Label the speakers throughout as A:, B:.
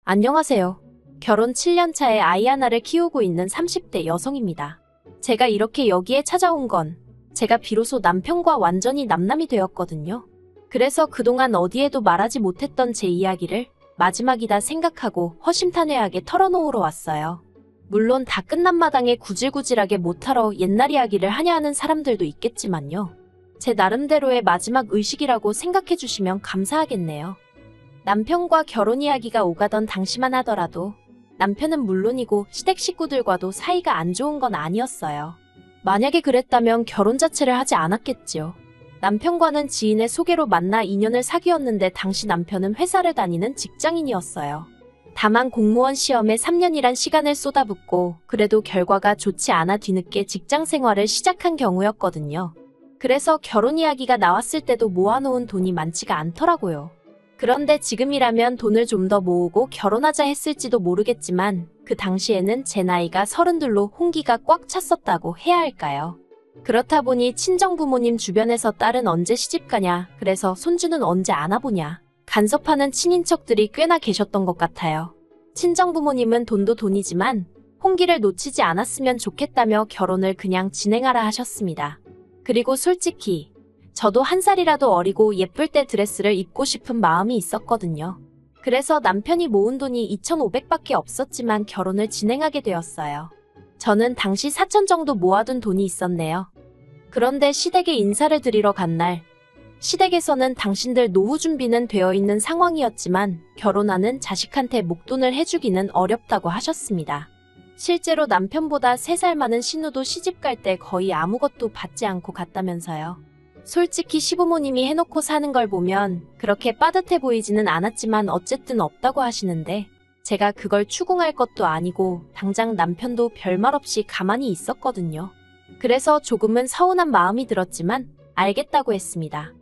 A: 안녕하세요. 결혼 7년 차에 아이 하나를 키우고 있는 30대 여성입니다. 제가 이렇게 여기에 찾아온 건 제가 비로소 남편과 완전히 남남이 되었거든요. 그래서 그동안 어디에도 말하지 못했던 제 이야기를 마지막이다 생각하고 허심탄회하게 털어놓으러 왔어요. 물론 다 끝난 마당에 구질구질하게 못하러 옛날 이야기를 하냐 하는 사람들도 있겠지만요. 제 나름대로의 마지막 의식이라고 생각해 주시면 감사하겠네요. 남편과 결혼 이야기가 오가던 당시만 하더라도 남편은 물론이고 시댁 식구들과도 사이가 안 좋은 건 아니었어요. 만약에 그랬다면 결혼 자체를 하지 않았겠지요. 남편과는 지인의 소개로 만나 2년을 사귀었는데 당시 남편은 회사를 다니는 직장인이었어요. 다만 공무원 시험에 3년이란 시간을 쏟아붓고 그래도 결과가 좋지 않아 뒤늦게 직장 생활을 시작한 경우였거든요. 그래서 결혼 이야기가 나왔을 때도 모아놓은 돈이 많지가 않더라고요. 그런데 지금이라면 돈을 좀 더 모으고 결혼하자 했을지도 모르겠지만 그 당시에는 제 나이가 32로 홍기가 꽉 찼었다고 해야 할까요? 그렇다 보니 친정부모님 주변에서 딸은 언제 시집가냐, 그래서 손주는 언제 안아보냐, 간섭하는 친인척들이 꽤나 계셨던 것 같아요. 친정부모님은 돈도 돈이지만 홍기를 놓치지 않았으면 좋겠다며 결혼을 그냥 진행하라 하셨습니다. 그리고 솔직히 저도 한 살이라도 어리고 예쁠 때 드레스를 입고 싶은 마음이 있었거든요. 그래서 남편이 모은 돈이 2,500밖에 없었지만 결혼을 진행하게 되었어요. 저는 당시 4천 정도 모아둔 돈이 있었네요. 그런데 시댁에 인사를 드리러 간 날, 시댁에서는 당신들 노후 준비는 되어 있는 상황이었지만 결혼하는 자식한테 목돈을 해주기는 어렵다고 하셨습니다. 실제로 남편보다 3살 많은 신우도 시집갈 때 거의 아무것도 받지 않고 갔다면서요. 솔직히 시부모님이 해놓고 사는 걸 보면 그렇게 빠듯해 보이지는 않았지만 어쨌든 없다고 하시는데 제가 그걸 추궁할 것도 아니고 당장 남편도 별말 없이 가만히 있었거든요. 그래서 조금은 서운한 마음이 들었지만 알겠다고 했습니다.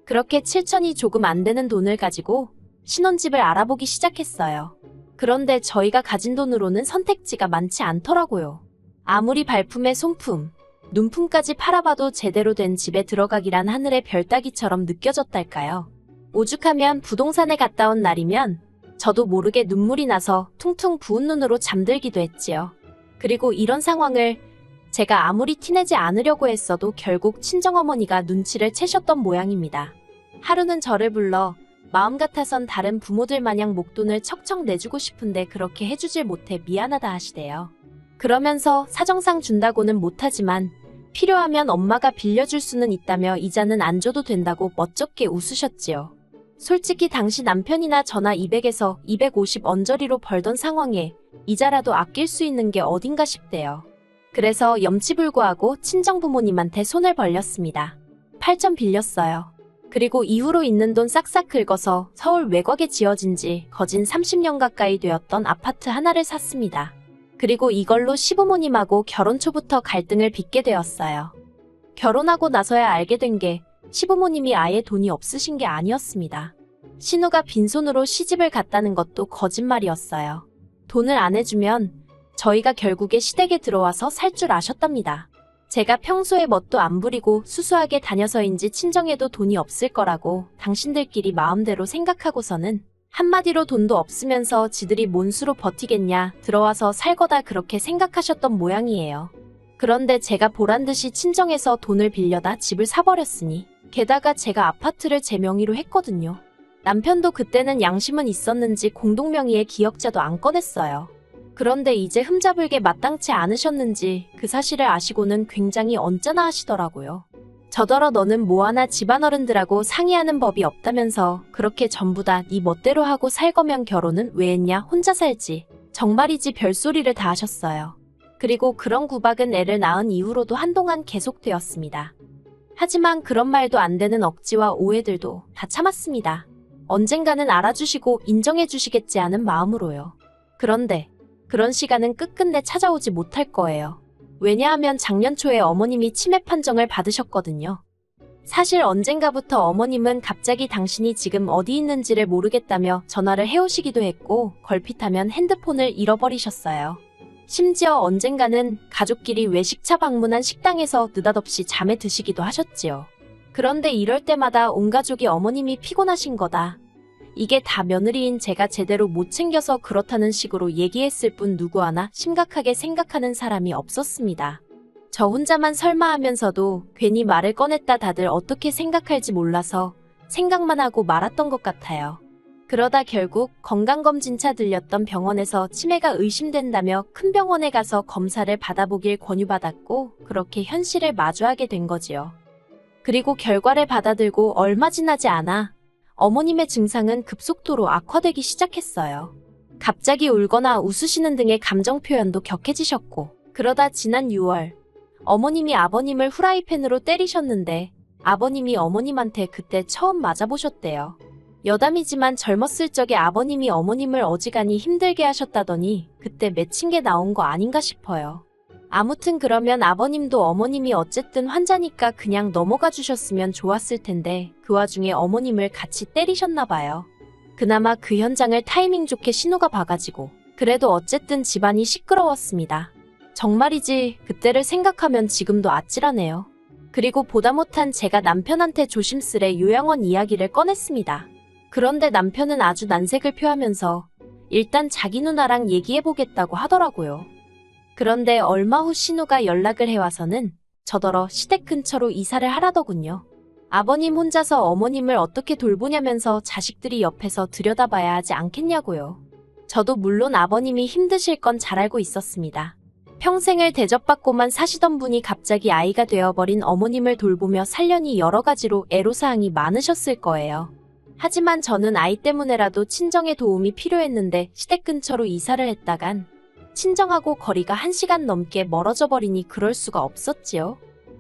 A: 그렇게 7천이 조금 안 되는 돈을 가지고 신혼집을 알아보기 시작했어요. 그런데 저희가 가진 돈으로는 선택지가 많지 않더라고요. 아무리 발품에 손품, 눈품까지 팔아봐도 제대로 된 집에 들어가기란 하늘의 별 따기처럼 느껴졌달까요. 오죽하면 부동산에 갔다 온 날이면 저도 모르게 눈물이 나서 퉁퉁 부은 눈으로 잠들기도 했지요. 그리고 이런 상황을 제가 아무리 티내지 않으려고 했어도 결국 친정어머니가 눈치를 채셨던 모양입니다. 하루는 저를 불러 마음 같아선 다른 부모들 마냥 목돈을 척척 내주고 싶은데 그렇게 해주질 못해 미안하다 하시대요. 그러면서 사정상 준다고는 못하지만 필요하면 엄마가 빌려줄 수는 있다며 이자는 안 줘도 된다고 멋쩍게 웃으셨지요. 솔직히 당시 남편이나 저나 200에서 250 언저리로 벌던 상황에 이자라도 아낄 수 있는 게 어딘가 싶대요. 그래서 염치불구하고 친정부모님한테 손을 벌렸습니다. 8천 빌렸어요. 그리고 이후로 있는 돈 싹싹 긁어서 서울 외곽에 지어진 지 거진 30년 가까이 되었던 아파트 하나를 샀습니다. 그리고 이걸로 시부모님하고 결혼 초부터 갈등을 빚게 되었어요. 결혼하고 나서야 알게 된 게 시부모님이 아예 돈이 없으신 게 아니었습니다. 신우가 빈손으로 시집을 갔다는 것도 거짓말이었어요. 돈을 안 해주면 저희가 결국에 시댁에 들어와서 살 줄 아셨답니다. 제가 평소에 멋도 안 부리고 수수하게 다녀서인지 친정에도 돈이 없을 거라고 당신들끼리 마음대로 생각하고서는 한마디로 돈도 없으면서 지들이 뭔 수로 버티겠냐, 들어와서 살 거다 그렇게 생각하셨던 모양이에요. 그런데 제가 보란듯이 친정에서 돈을 빌려다 집을 사버렸으니 게다가 제가 아파트를 제 명의로 했거든요. 남편도 그때는 양심은 있었는지 공동명의의 기억자도 안 꺼냈어요. 그런데 이제 흠잡을게 마땅치 않으셨는지 그 사실을 아시고는 굉장히 언짢아 하시더라고요. 저더러 너는 뭐하나 집안어른들하고 상의하는 법이 없다면서 그렇게 전부 다 네 멋대로 하고 살 거면 결혼은 왜 했냐, 혼자 살지. 정말이지 별소리를 다 하셨어요. 그리고 그런 구박은 애를 낳은 이후로도 한동안 계속되었습니다. 하지만 그런 말도 안 되는 억지와 오해들도 다 참았습니다. 언젠가는 알아주시고 인정해주시겠지 하는 마음으로요. 그런데 그런 시간은 끝끝내 찾아오지 못할 거예요. 왜냐하면 작년 초에 어머님이 치매 판정을 받으셨거든요. 사실 언젠가부터 어머님은 갑자기 당신이 지금 어디 있는지를 모르겠다며 전화를 해오시기도 했고 걸핏하면 핸드폰을 잃어버리셨어요. 심지어 언젠가는 가족끼리 외식차 방문한 식당에서 느닷없이 잠에 드시기도 하셨지요. 그런데 이럴 때마다 온 가족이 어머님이 피곤하신 거다, 이게 다 며느리인 제가 제대로 못 챙겨서 그렇다는 식으로 얘기했을 뿐 누구 하나 심각하게 생각하는 사람이 없었습니다. 저 혼자만 설마 하면서도 괜히 말을 꺼냈다 다들 어떻게 생각할지 몰라서 생각만 하고 말았던 것 같아요. 그러다 결국 건강검진차 들렸던 병원에서 치매가 의심된다며 큰 병원에 가서 검사를 받아보길 권유받았고 그렇게 현실을 마주하게 된 거지요. 그리고 결과를 받아들고 얼마 지나지 않아 어머님의 증상은 급속도로 악화되기 시작했어요. 갑자기 울거나 웃으시는 등의 감정 표현도 격해지셨고 그러다 지난 6월 어머님이 아버님을 후라이팬으로 때리셨는데 아버님이 어머님한테 그때 처음 맞아보셨대요. 여담이지만 젊었을 적에 아버님이 어머님을 어지간히 힘들게 하셨다더니 그때 맺힌 게 나온 거 아닌가 싶어요. 아무튼 그러면 아버님도 어머님이 어쨌든 환자니까 그냥 넘어가 주셨으면 좋았을 텐데 그 와중에 어머님을 같이 때리셨나 봐요. 그나마 그 현장을 타이밍 좋게 신우가 봐가지고 그래도 어쨌든 집안이 시끄러웠습니다. 정말이지 그때를 생각하면 지금도 아찔하네요. 그리고 보다 못한 제가 남편한테 조심스레 요양원 이야기를 꺼냈습니다. 그런데 남편은 아주 난색을 표하면서 일단 자기 누나랑 얘기해보겠다고 하더라고요. 그런데 얼마 후 신우가 연락을 해와서는 저더러 시댁 근처로 이사를 하라더군요. 아버님 혼자서 어머님을 어떻게 돌보냐면서 자식들이 옆에서 들여다봐야 하지 않겠냐고요. 저도 물론 아버님이 힘드실 건 잘 알고 있었습니다. 평생을 대접받고만 사시던 분이 갑자기 아이가 되어버린 어머님을 돌보며 살려니 여러 가지로 애로사항이 많으셨을 거예요. 하지만 저는 아이 때문에라도 친정의 도움이 필요했는데 시댁 근처로 이사를 했다간 친정하고 거리가 1시간 넘게 멀어져 버리니 그럴 수가 없었지요.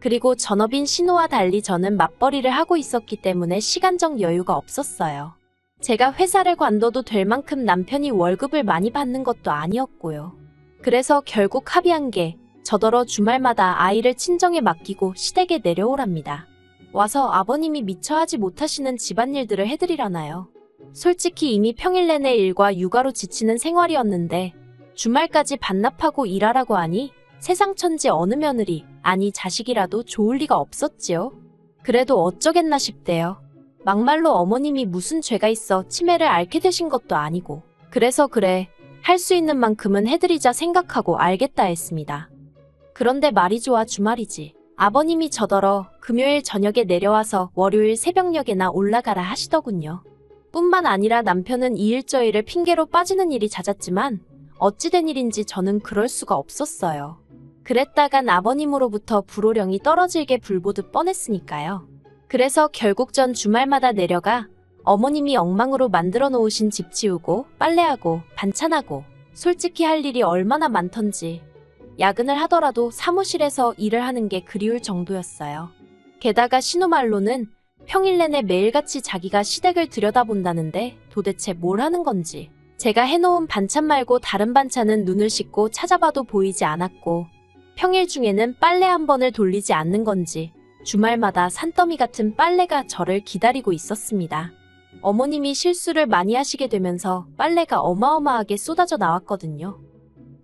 A: 그리고 전업인 신우와 달리 저는 맞벌이를 하고 있었기 때문에 시간적 여유가 없었어요. 제가 회사를 관둬도 될 만큼 남편이 월급을 많이 받는 것도 아니었고요. 그래서 결국 합의한 게 저더러 주말마다 아이를 친정에 맡기고 시댁에 내려오랍니다. 와서 아버님이 미처 하지 못하시는 집안일들을 해드리라나요. 솔직히 이미 평일 내내 일과 육아로 지치는 생활이었는데 주말까지 반납하고 일하라고 하니 세상 천지 어느 며느리, 아니 자식이라도 좋을 리가 없었지요. 그래도 어쩌겠나 싶대요. 막말로 어머님이 무슨 죄가 있어 치매를 앓게 되신 것도 아니고 그래서 그래 할 수 있는 만큼은 해드리자 생각하고 알겠다 했습니다. 그런데 말이 좋아 주말이지. 아버님이 저더러 금요일 저녁에 내려와서 월요일 새벽녘에나 올라가라 하시더군요. 뿐만 아니라 남편은 이 일 저 일을 핑계로 빠지는 일이 잦았지만 어찌된 일인지 저는 그럴 수가 없었어요. 그랬다간 아버님으로부터 불호령이 떨어질게 불보듯 뻔했으니까요. 그래서 결국 전 주말마다 내려가 어머님이 엉망으로 만들어 놓으신 집 치우고 빨래하고 반찬하고 솔직히 할 일이 얼마나 많던지 야근을 하더라도 사무실에서 일을 하는 게 그리울 정도였어요. 게다가 신우 말로는 평일 내내 매일같이 자기가 시댁을 들여다본다는데 도대체 뭘 하는 건지 제가 해놓은 반찬 말고 다른 반찬은 눈을 씻고 찾아봐도 보이지 않았고 평일 중에는 빨래 한 번을 돌리지 않는 건지 주말마다 산더미 같은 빨래가 저를 기다리고 있었습니다. 어머님이 실수를 많이 하시게 되면서 빨래가 어마어마하게 쏟아져 나왔거든요.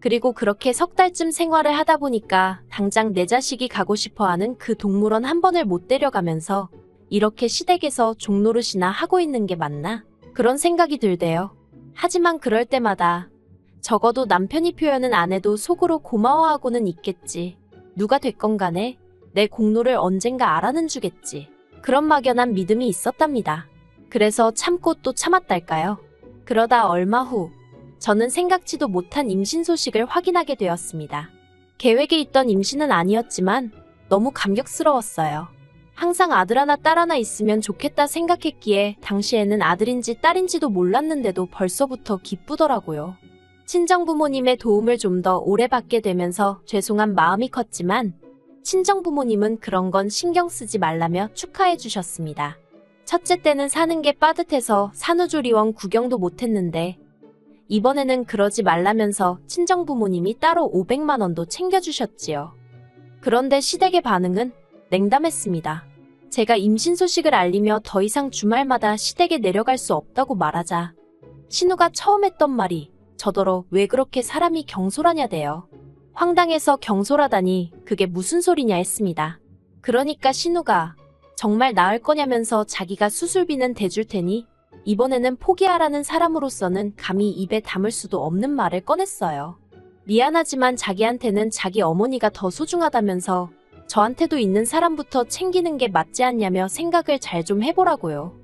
A: 그리고 그렇게 석 달쯤 생활을 하다 보니까 당장 내 자식이 가고 싶어하는 그 동물원 한 번을 못 데려가면서 이렇게 시댁에서 종노릇이나 하고 있는 게 맞나? 그런 생각이 들대요. 하지만 그럴 때마다 적어도 남편이 표현은 안 해도 속으로 고마워하고는 있겠지. 누가 됐건 간에 내 공로를 언젠가 알아는 주겠지. 그런 막연한 믿음이 있었답니다. 그래서 참고 또 참았달까요? 그러다 얼마 후 저는 생각지도 못한 임신 소식을 확인하게 되었습니다. 계획에 있던 임신은 아니었지만 너무 감격스러웠어요. 항상 아들 하나 딸 하나 있으면 좋겠다 생각했기에 당시에는 아들인지 딸인지도 몰랐는데도 벌써부터 기쁘더라고요. 친정부모님의 도움을 좀 더 오래 받게 되면서 죄송한 마음이 컸지만 친정부모님은 그런 건 신경 쓰지 말라며 축하해 주셨습니다. 첫째 때는 사는 게 빠듯해서 산후조리원 구경도 못했는데 이번에는 그러지 말라면서 친정부모님이 따로 500만 원도 챙겨주셨지요. 그런데 시댁의 반응은 냉담했습니다. 제가 임신 소식을 알리며 더 이상 주말마다 시댁에 내려갈 수 없다고 말하자 신우가 처음 했던 말이 저더러 왜 그렇게 사람이 경솔하냐대요. 황당해서 경솔하다니 그게 무슨 소리냐 했습니다. 그러니까 신우가 정말 나을 거냐면서 자기가 수술비는 대줄 테니 이번에는 포기하라는 사람으로서는 감히 입에 담을 수도 없는 말을 꺼냈어요. 미안하지만 자기한테는 자기 어머니가 더 소중하다면서 저한테도 있는 사람부터 챙기는 게 맞지 않냐며 생각을 잘 좀 해보라고요.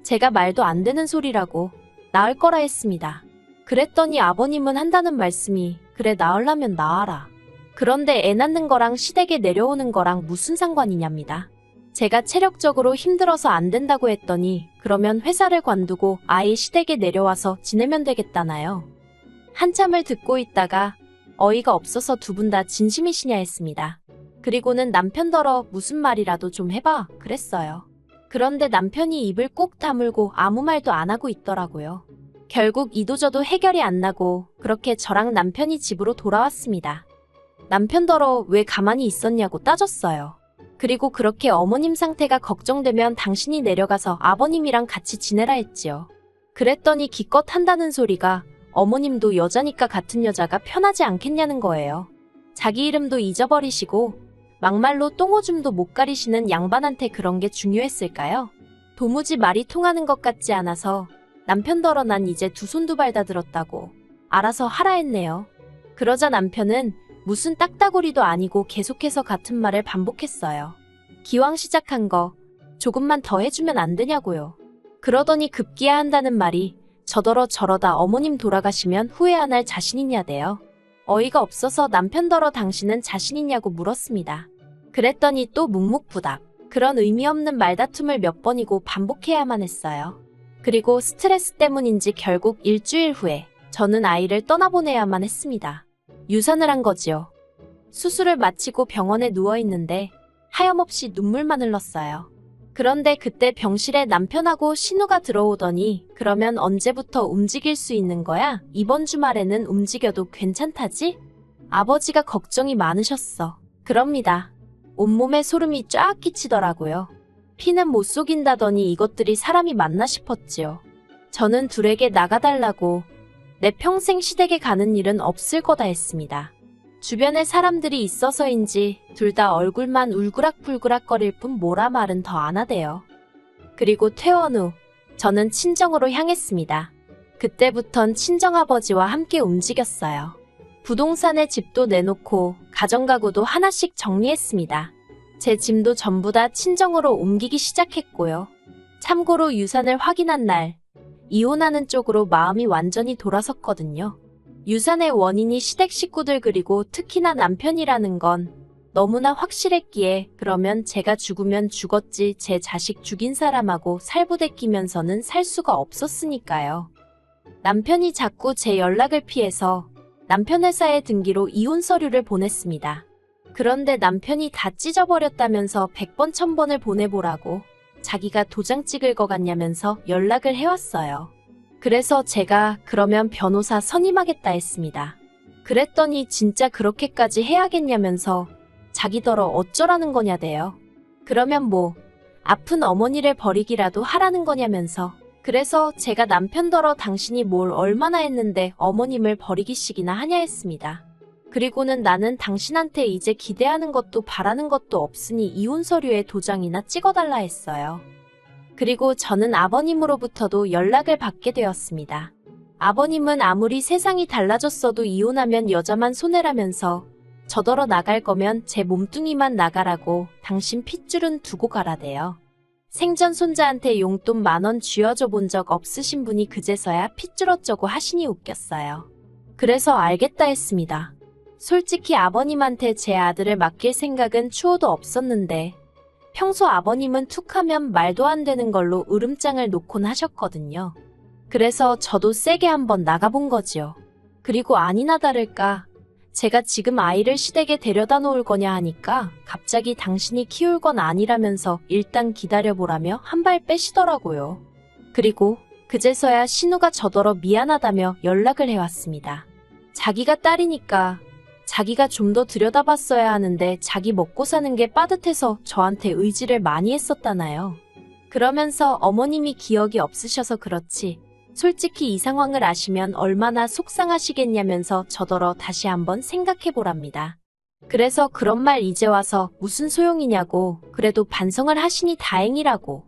A: 제가 말도 안 되는 소리라고 나을 거라 했습니다. 그랬더니 아버님은 한다는 말씀이 그래 낳으려면 낳아라. 그런데 애 낳는 거랑 시댁에 내려오는 거랑 무슨 상관이냐입니다. 제가 체력적으로 힘들어서 안 된다고 했더니 그러면 회사를 관두고 아예 시댁에 내려와서 지내면 되겠다나요. 한참을 듣고 있다가 어이가 없어서 두 분 다 진심이시냐 했습니다. 그리고는 남편더러 무슨 말이라도 좀 해봐 그랬어요. 그런데 남편이 입을 꾹 다물고 아무 말도 안 하고 있더라고요. 결국 이도저도 해결이 안 나고 그렇게 저랑 남편이 집으로 돌아왔습니다. 남편더러 왜 가만히 있었냐고 따졌어요. 그리고 그렇게 어머님 상태가 걱정되면 당신이 내려가서 아버님이랑 같이 지내라 했지요. 그랬더니 기껏 한다는 소리가 어머님도 여자니까 같은 여자가 편하지 않겠냐는 거예요. 자기 이름도 잊어버리시고 막말로 똥오줌도 못 가리시는 양반한테 그런 게 중요했을까요? 도무지 말이 통하는 것 같지 않아서 남편더러 난 이제 두 손 두 발 다 들었다고 알아서 하라 했네요. 그러자 남편은 무슨 딱따구리도 아니고 계속해서 같은 말을 반복했어요. 기왕 시작한 거 조금만 더 해주면 안 되냐고요. 그러더니 급기야 한다는 말이 저더러 저러다 어머님 돌아가시면 후회 안 할 자신 있냐대요. 어이가 없어서 남편더러 당신은 자신 있냐고 물었습니다. 그랬더니 또 묵묵부답. 그런 의미 없는 말다툼을 몇 번이고 반복해야만 했어요. 그리고 스트레스 때문인지 결국 일주일 후에 저는 아이를 떠나보내야만 했습니다. 유산을 한 거지요. 수술을 마치고 병원에 누워있는데 하염없이 눈물만 흘렀어요. 그런데 그때 병실에 남편하고 신우가 들어오더니 그러면 언제부터 움직일 수 있는 거야? 이번 주말에는 움직여도 괜찮다지? 아버지가 걱정이 많으셨어. 그럽니다. 온몸에 소름이 쫙 끼치더라고요. 피는 못 속인다더니 이것들이 사람이 맞나 싶었지요. 저는 둘에게 나가달라고 내 평생 시댁에 가는 일은 없을 거다 했습니다. 주변에 사람들이 있어서인지 둘 다 얼굴만 울그락불그락거릴 뿐 뭐라 말은 더 안 하대요. 그리고 퇴원 후 저는 친정으로 향했습니다. 그때부턴 친정아버지와 함께 움직였어요. 부동산에 집도 내놓고 가정가구도 하나씩 정리했습니다. 제 짐도 전부 다 친정으로 옮기기 시작했고요. 참고로 유산을 확인한 날 이혼하는 쪽으로 마음이 완전히 돌아섰거든요. 유산의 원인이 시댁 식구들 그리고 특히나 남편이라는 건 너무나 확실했기에 그러면 제가 죽으면 죽었지 제 자식 죽인 사람하고 살부대끼면서는 살 수가 없었으니까요. 남편이 자꾸 제 연락을 피해서 남편 회사에 등기로 이혼 서류를 보냈습니다. 그런데 남편이 다 찢어버렸다면서 100번 1000번을 보내보라고 자기가 도장 찍을 것 같냐면서 연락을 해왔어요. 그래서 제가 그러면 변호사 선임하겠다 했습니다. 그랬더니 진짜 그렇게까지 해야겠냐면서 자기더러 어쩌라는 거냐대요. 그러면 뭐 아픈 어머니를 버리기라도 하라는 거냐면서. 그래서 제가 남편더러 당신이 뭘 얼마나 했는데 어머님을 버리기식이나 하냐 했습니다. 그리고는 나는 당신한테 이제 기대하는 것도 바라는 것도 없으니 이혼 서류에 도장이나 찍어달라 했어요. 그리고 저는 아버님으로부터도 연락을 받게 되었습니다. 아버님은 아무리 세상이 달라졌어도 이혼하면 여자만 손해라면서 저더러 나갈 거면 제 몸뚱이만 나가라고 당신 핏줄은 두고 가라대요. 생전 손자한테 용돈 10,000원 쥐어줘 본 적 없으신 분이 그제서야 핏줄 어쩌고 하시니 웃겼어요. 그래서 알겠다 했습니다. 솔직히 아버님한테 제 아들을 맡길 생각은 추호도 없었는데 평소 아버님은 툭하면 말도 안 되는 걸로 으름장을 놓곤 하셨거든요. 그래서 저도 세게 한번 나가본 거지요. 그리고 아니나 다를까 제가 지금 아이를 시댁에 데려다 놓을 거냐 하니까 갑자기 당신이 키울 건 아니라면서 일단 기다려보라며 한 발 빼시더라고요. 그리고 그제서야 신우가 저더러 미안하다며 연락을 해왔습니다. 자기가 딸이니까 자기가 좀 더 들여다봤어야 하는데 자기 먹고 사는 게 빠듯해서 저한테 의지를 많이 했었다나요. 그러면서 어머님이 기억이 없으셔서 그렇지 솔직히 이 상황을 아시면 얼마나 속상하시겠냐면서 저더러 다시 한번 생각해보랍니다. 그래서 그런 말 이제 와서 무슨 소용이냐고 그래도 반성을 하시니 다행이라고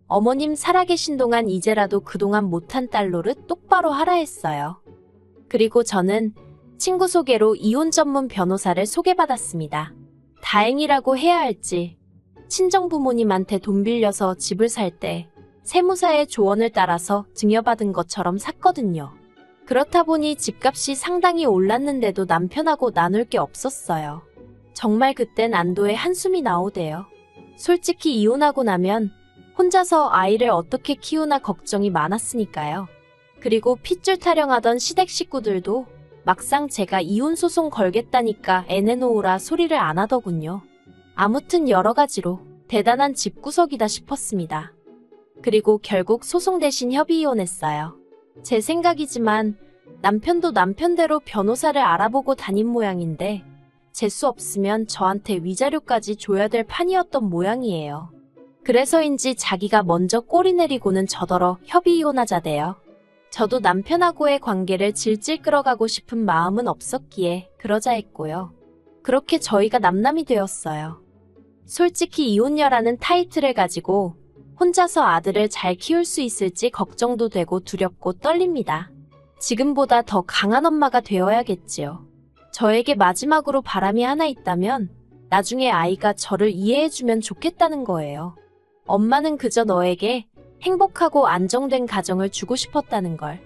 A: 어머님 살아계신 동안 이제라도 그동안 못한 딸 노릇 똑바로 하라 했어요. 그리고 저는 친구 소개로 이혼 전문 변호사를 소개받았습니다. 다행이라고 해야 할지 친정 부모님한테 돈 빌려서 집을 살 때 세무사의 조언을 따라서 증여받은 것처럼 샀거든요. 그렇다 보니 집값이 상당히 올랐는데도 남편하고 나눌 게 없었어요. 정말 그땐 안도의 한숨이 나오대요. 솔직히 이혼하고 나면 혼자서 아이를 어떻게 키우나 걱정이 많았으니까요. 그리고 핏줄 타령하던 시댁 식구들도 막상 제가 이혼 소송 걸겠다니까 애 내놓으라 소리를 안 하더군요. 아무튼 여러 가지로 대단한 집구석이다 싶었습니다. 그리고 결국 소송 대신 협의 이혼했어요. 제 생각이지만 남편도 남편대로 변호사를 알아보고 다닌 모양인데 재수 없으면 저한테 위자료까지 줘야 될 판이었던 모양이에요. 그래서인지 자기가 먼저 꼬리 내리고는 저더러 협의 이혼하자대요. 저도 남편하고의 관계를 질질 끌어가고 싶은 마음은 없었기에 그러자 했고요. 그렇게 저희가 남남이 되었어요. 솔직히 이혼녀라는 타이틀을 가지고 혼자서 아들을 잘 키울 수 있을지 걱정도 되고 두렵고 떨립니다. 지금보다 더 강한 엄마가 되어야겠지요. 저에게 마지막으로 바람이 하나 있다면 나중에 아이가 저를 이해해주면 좋겠다는 거예요. 엄마는 그저 너에게 행복하고 안정된 가정을 주고 싶었다는 걸.